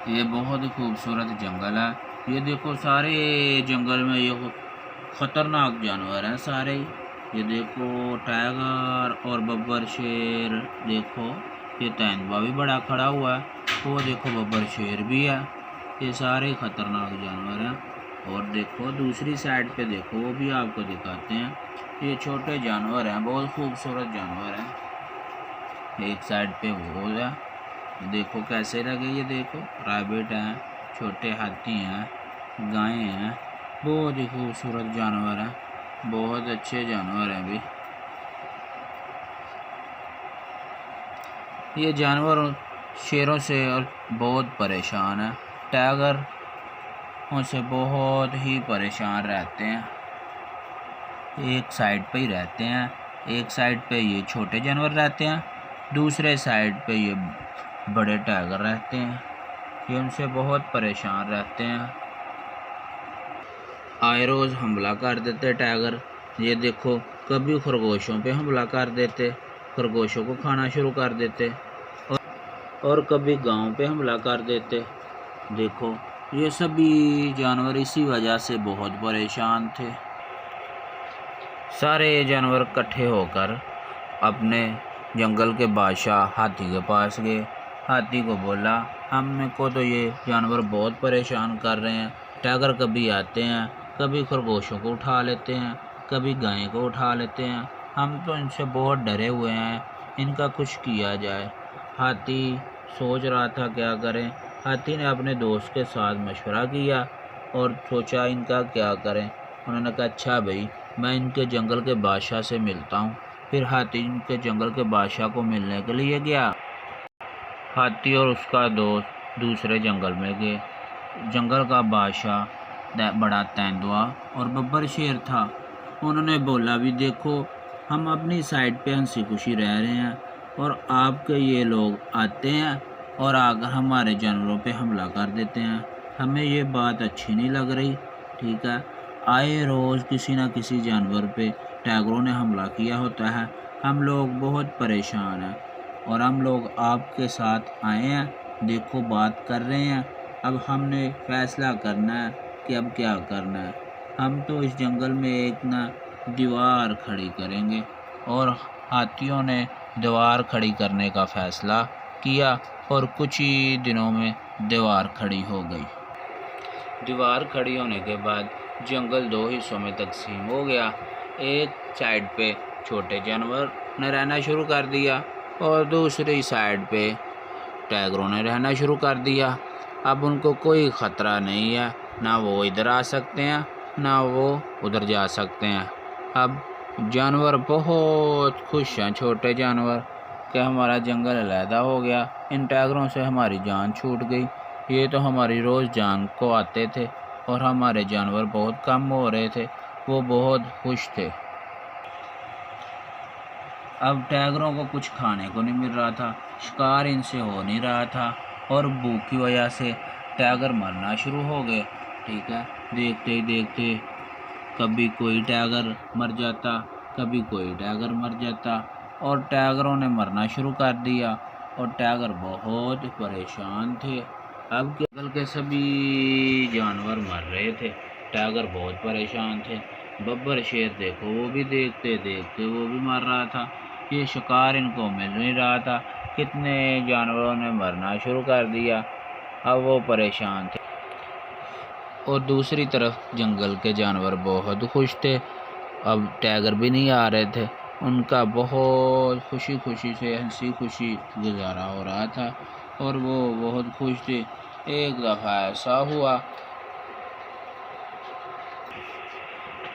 ये बहुत ही खूबसूरत जंगल है। ये देखो सारे जंगल में ये खतरनाक जानवर हैं सारे। ये देखो टाइगर और बब्बर शेर। देखो ये तेंदुआ भी बड़ा खड़ा हुआ है। वो देखो बब्बर शेर भी है। ये सारे खतरनाक जानवर हैं। और देखो दूसरी साइड पे देखो, वो भी आपको दिखाते हैं। ये छोटे जानवर हैं, बहुत खूबसूरत जानवर हैं। एक साइड पे वो है, देखो कैसे लगे। ये देखो रैबिट हैं, छोटे हाथी हैं, गायें हैं। बहुत ही खूबसूरत जानवर हैं, बहुत अच्छे जानवर हैं भी। ये जानवर शेरों से और बहुत परेशान है। टाइगर उनसे बहुत ही परेशान रहते हैं। एक साइड पे ही रहते हैं। एक साइड पे ये छोटे जानवर रहते हैं, दूसरे साइड पे ये बड़े टाइगर रहते हैं। ये उनसे बहुत परेशान रहते हैं। आए रोज़ हमला कर देते टाइगर। ये देखो कभी खरगोशों पे हमला कर देते, खरगोशों को खाना शुरू कर देते। और कभी गांव पे हमला कर देते। देखो ये सभी जानवर इसी वजह से बहुत परेशान थे। सारे जानवर इकट्ठे होकर अपने जंगल के बादशाह हाथी के पास गए। हाथी को बोला, हम को तो ये जानवर बहुत परेशान कर रहे हैं। टाइगर कभी आते हैं, कभी खरगोशों को उठा लेते हैं, कभी गाय को उठा लेते हैं। हम तो इनसे बहुत डरे हुए हैं, इनका कुछ किया जाए। हाथी सोच रहा था क्या करें। हाथी ने अपने दोस्त के साथ मशवरा किया और सोचा इनका क्या करें। उन्होंने कहा अच्छा भाई, मैं इनके जंगल के बादशाह से मिलता हूँ। फिर हाथी इनके जंगल के बादशाह को मिलने के लिए गया। हाथी और उसका दोस्त दूसरे जंगल में गए। जंगल का बादशाह बड़ा तेंदुआ और बब्बर शेर था। उन्होंने बोला भी देखो, हम अपनी साइड पे हंसी खुशी रह रहे हैं और आपके ये लोग आते हैं और आकर हमारे जानवरों पे हमला कर देते हैं। हमें ये बात अच्छी नहीं लग रही। ठीक है, आए रोज़ किसी न किसी जानवर पे टाइगरों ने हमला किया होता है। हम लोग बहुत परेशान हैं और हम लोग आपके साथ आए हैं। देखो बात कर रहे हैं। अब हमने फैसला करना है कि अब क्या करना है। हम तो इस जंगल में एक ना दीवार खड़ी करेंगे। और हाथियों ने दीवार खड़ी करने का फैसला किया और कुछ ही दिनों में दीवार खड़ी हो गई। दीवार खड़ी होने के बाद जंगल दो हिस्सों में तकसीम हो गया। एक साइड पे छोटे जानवर ने रहना शुरू कर दिया और दूसरी साइड पे टाइगरों ने रहना शुरू कर दिया। अब उनको कोई ख़तरा नहीं है, ना वो इधर आ सकते हैं ना वो उधर जा सकते हैं। अब जानवर बहुत खुश हैं, छोटे जानवर, कि हमारा जंगल अलहदा हो गया। इन टाइगरों से हमारी जान छूट गई। ये तो हमारी रोज़ जान को आते थे और हमारे जानवर बहुत कम हो रहे थे। वो बहुत खुश थे। अब टाइगरों को कुछ खाने को नहीं मिल रहा था, शिकार इनसे हो नहीं रहा था और भूख की वजह से टाइगर मरना शुरू हो गए। ठीक है, देखते ही देखते कभी कोई टाइगर मर जाता, कभी कोई टाइगर मर जाता और टाइगरों ने मरना शुरू कर दिया और टाइगर बहुत परेशान थे। अब जंगल के सभी जानवर मर रहे थे, टाइगर बहुत परेशान थे। बब्बर शेर देखो, वो भी देखते देखते वो भी मर रहा था। ये शिकार इनको मिल नहीं रहा था। कितने जानवरों ने मरना शुरू कर दिया। अब वो परेशान थे और दूसरी तरफ जंगल के जानवर बहुत खुश थे। अब टाइगर भी नहीं आ रहे थे। उनका बहुत खुशी खुशी से हंसी खुशी गुजारा हो रहा था और वो बहुत खुश थे। एक दफ़ा ऐसा हुआ,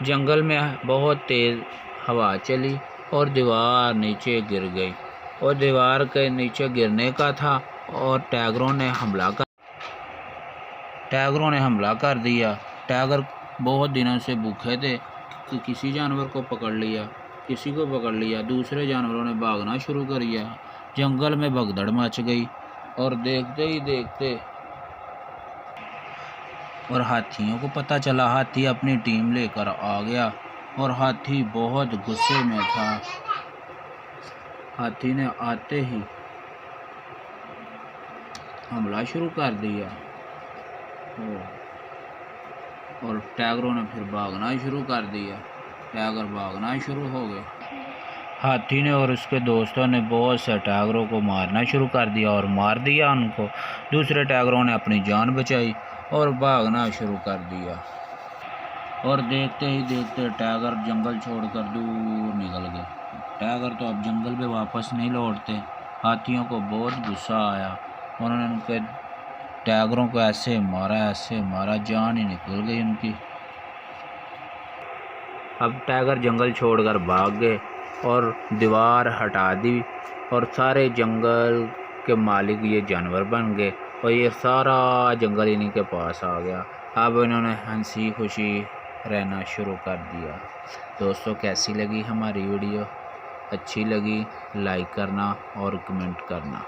जंगल में बहुत तेज़ हवा चली और दीवार नीचे गिर गई और दीवार के नीचे गिरने का था और टाइगरों ने हमला कर दिया। टाइगर बहुत दिनों से भूखे थे कि किसी जानवर को पकड़ लिया, किसी को पकड़ लिया, दूसरे जानवरों ने भागना शुरू कर दिया। जंगल में भगदड़ मच गई और देखते ही देखते और हाथियों को पता चला। हाथी अपनी टीम लेकर आ गया और हाथी बहुत गुस्से में था। हमला शुरू कर दिया और टाइगरों ने फिर भागना शुरू कर दिया। टाइगर भागना शुरू हो गए। हाथी ने और उसके दोस्तों ने बहुत से टाइगरों को मारना शुरू कर दिया और मार दिया उनको। दूसरे टाइगरों ने अपनी जान बचाई और भागना शुरू कर दिया। और देखते ही देखते टाइगर जंगल छोड़कर दूर निकल गए। टाइगर तो अब जंगल में वापस नहीं लौटते। हाथियों को बहुत गुस्सा आया। उन्होंने उनके टाइगरों को ऐसे मारा जान ही निकल गई उनकी। अब टाइगर जंगल छोड़कर भाग गए और दीवार हटा दी और सारे जंगल के मालिक ये जानवर बन गए और ये सारा जंगल इन्हीं के पास आ गया। अब इन्होंने हंसी खुशी रहना शुरू कर दिया। दोस्तों, कैसी लगी हमारी वीडियो? अच्छी लगी लाइक करना और कमेंट करना।